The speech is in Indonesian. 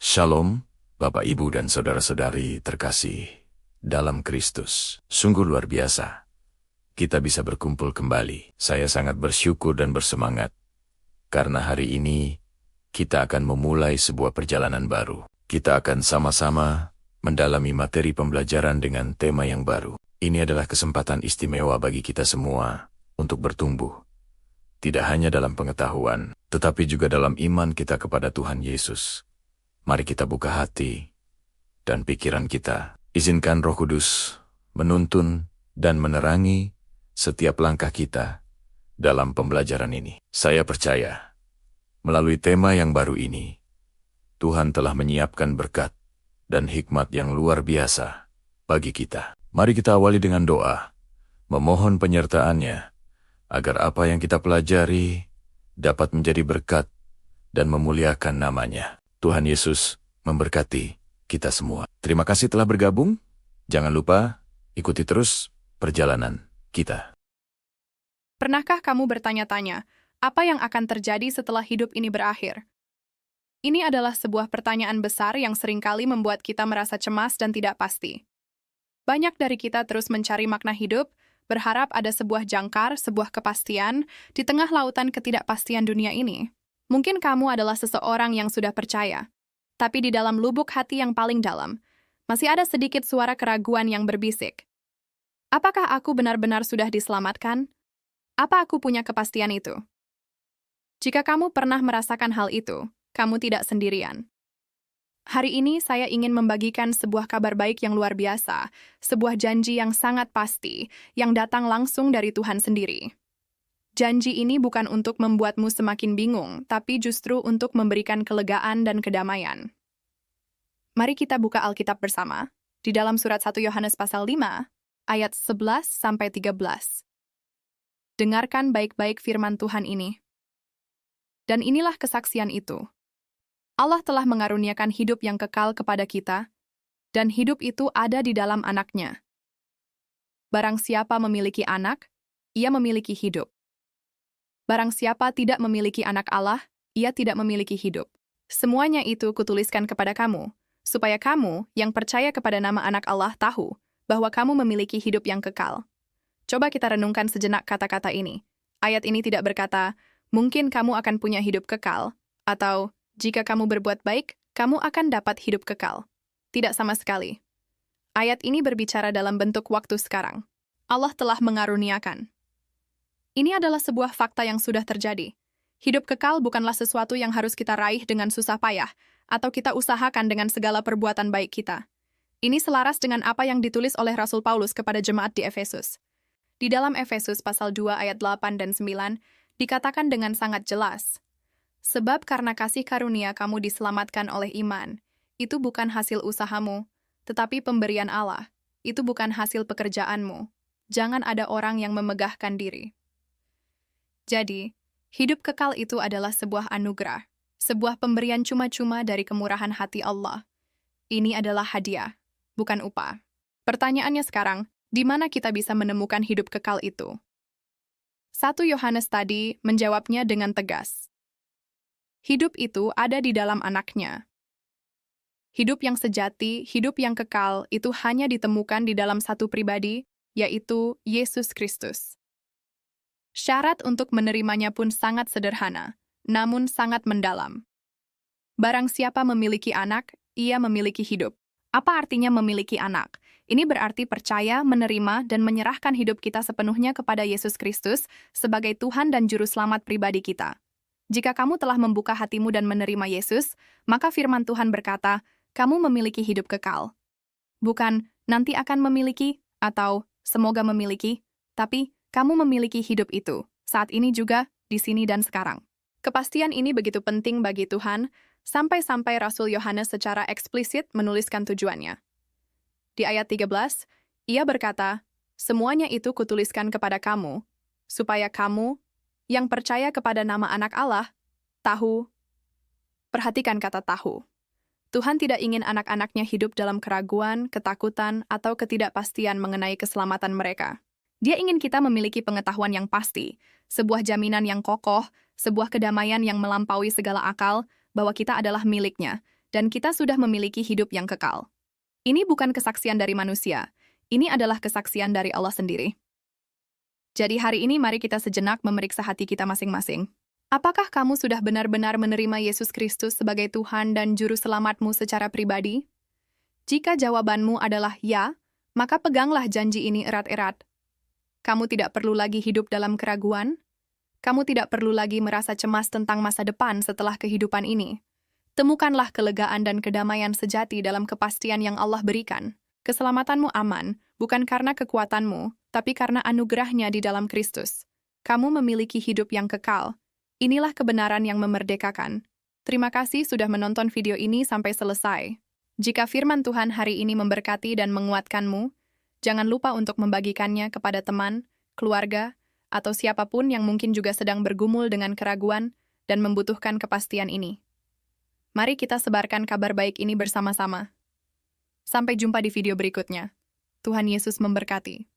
Shalom, Bapak, Ibu, dan saudara-saudari terkasih dalam Kristus. Sungguh luar biasa. Kita bisa berkumpul kembali. Saya sangat bersyukur dan bersemangat. Karena hari ini, kita akan memulai sebuah perjalanan baru. Kita akan sama-sama mendalami materi pembelajaran dengan tema yang baru. Ini adalah kesempatan istimewa bagi kita semua untuk bertumbuh. Tidak hanya dalam pengetahuan, tetapi juga dalam iman kita kepada Tuhan Yesus. Mari kita buka hati dan pikiran kita. Izinkan Roh Kudus menuntun dan menerangi setiap langkah kita dalam pembelajaran ini. Saya percaya, melalui tema yang baru ini, Tuhan telah menyiapkan berkat dan hikmat yang luar biasa bagi kita. Mari kita awali dengan doa, memohon penyertaan-Nya, agar apa yang kita pelajari dapat menjadi berkat dan memuliakan nama-Nya. Tuhan Yesus memberkati kita semua. Terima kasih telah bergabung. Jangan lupa ikuti terus perjalanan kita. Pernahkah kamu bertanya-tanya, apa yang akan terjadi setelah hidup ini berakhir? Ini adalah sebuah pertanyaan besar yang seringkali membuat kita merasa cemas dan tidak pasti. Banyak dari kita terus mencari makna hidup, berharap ada sebuah jangkar, sebuah kepastian di tengah lautan ketidakpastian dunia ini. Mungkin kamu adalah seseorang yang sudah percaya, tapi di dalam lubuk hati yang paling dalam, masih ada sedikit suara keraguan yang berbisik. Apakah aku benar-benar sudah diselamatkan? Apa aku punya kepastian itu? Jika kamu pernah merasakan hal itu, kamu tidak sendirian. Hari ini saya ingin membagikan sebuah kabar baik yang luar biasa, sebuah janji yang sangat pasti, yang datang langsung dari Tuhan sendiri. Janji ini bukan untuk membuatmu semakin bingung, tapi justru untuk memberikan kelegaan dan kedamaian. Mari kita buka Alkitab bersama, di dalam surat 1 Yohanes pasal 5, ayat 11-13. Dengarkan baik-baik firman Tuhan ini. Dan inilah kesaksian itu. Allah telah mengaruniakan hidup yang kekal kepada kita, dan hidup itu ada di dalam Anak-Nya. Barang siapa memiliki anak, ia memiliki hidup. Barang siapa tidak memiliki anak Allah, ia tidak memiliki hidup. Semuanya itu kutuliskan kepada kamu, supaya kamu yang percaya kepada nama anak Allah tahu bahwa kamu memiliki hidup yang kekal. Coba kita renungkan sejenak kata-kata ini. Ayat ini tidak berkata, mungkin kamu akan punya hidup kekal, atau jika kamu berbuat baik, kamu akan dapat hidup kekal. Tidak sama sekali. Ayat ini berbicara dalam bentuk waktu sekarang. Allah telah mengaruniakan. Ini adalah sebuah fakta yang sudah terjadi. Hidup kekal bukanlah sesuatu yang harus kita raih dengan susah payah, atau kita usahakan dengan segala perbuatan baik kita. Ini selaras dengan apa yang ditulis oleh Rasul Paulus kepada jemaat di Efesus. Di dalam Efesus pasal 2 ayat 8 dan 9, dikatakan dengan sangat jelas, sebab karena kasih karunia kamu diselamatkan oleh iman, itu bukan hasil usahamu, tetapi pemberian Allah. Itu bukan hasil pekerjaanmu. Jangan ada orang yang memegahkan diri. Jadi, hidup kekal itu adalah sebuah anugerah, sebuah pemberian cuma-cuma dari kemurahan hati Allah. Ini adalah hadiah, bukan upah. Pertanyaannya sekarang, di mana kita bisa menemukan hidup kekal itu? 1 Yohanes tadi menjawabnya dengan tegas. Hidup itu ada di dalam Anak-Nya. Hidup yang sejati, hidup yang kekal, itu hanya ditemukan di dalam satu pribadi, yaitu Yesus Kristus. Syarat untuk menerimanya pun sangat sederhana, namun sangat mendalam. Barang siapa memiliki anak, ia memiliki hidup. Apa artinya memiliki anak? Ini berarti percaya, menerima, dan menyerahkan hidup kita sepenuhnya kepada Yesus Kristus sebagai Tuhan dan Juru Selamat pribadi kita. Jika kamu telah membuka hatimu dan menerima Yesus, maka firman Tuhan berkata, kamu memiliki hidup kekal. Bukan, nanti akan memiliki, atau semoga memiliki, tapi kamu memiliki hidup itu, saat ini juga, di sini dan sekarang. Kepastian ini begitu penting bagi Tuhan, sampai-sampai Rasul Yohanes secara eksplisit menuliskan tujuannya. Di ayat 13, ia berkata, semuanya itu kutuliskan kepada kamu, supaya kamu, yang percaya kepada nama anak Allah, tahu. Perhatikan kata tahu. Tuhan tidak ingin anak-anaknya hidup dalam keraguan, ketakutan, atau ketidakpastian mengenai keselamatan mereka. Dia ingin kita memiliki pengetahuan yang pasti, sebuah jaminan yang kokoh, sebuah kedamaian yang melampaui segala akal, bahwa kita adalah miliknya, dan kita sudah memiliki hidup yang kekal. Ini bukan kesaksian dari manusia, ini adalah kesaksian dari Allah sendiri. Jadi hari ini mari kita sejenak memeriksa hati kita masing-masing. Apakah kamu sudah benar-benar menerima Yesus Kristus sebagai Tuhan dan Juru Selamatmu secara pribadi? Jika jawabanmu adalah ya, maka peganglah janji ini erat-erat. Kamu tidak perlu lagi hidup dalam keraguan. Kamu tidak perlu lagi merasa cemas tentang masa depan setelah kehidupan ini. Temukanlah kelegaan dan kedamaian sejati dalam kepastian yang Allah berikan. Keselamatanmu aman, bukan karena kekuatanmu, tapi karena anugerahnya di dalam Kristus. Kamu memiliki hidup yang kekal. Inilah kebenaran yang memerdekakan. Terima kasih sudah menonton video ini sampai selesai. Jika firman Tuhan hari ini memberkati dan menguatkanmu, jangan lupa untuk membagikannya kepada teman, keluarga, atau siapapun yang mungkin juga sedang bergumul dengan keraguan dan membutuhkan kepastian ini. Mari kita sebarkan kabar baik ini bersama-sama. Sampai jumpa di video berikutnya. Tuhan Yesus memberkati.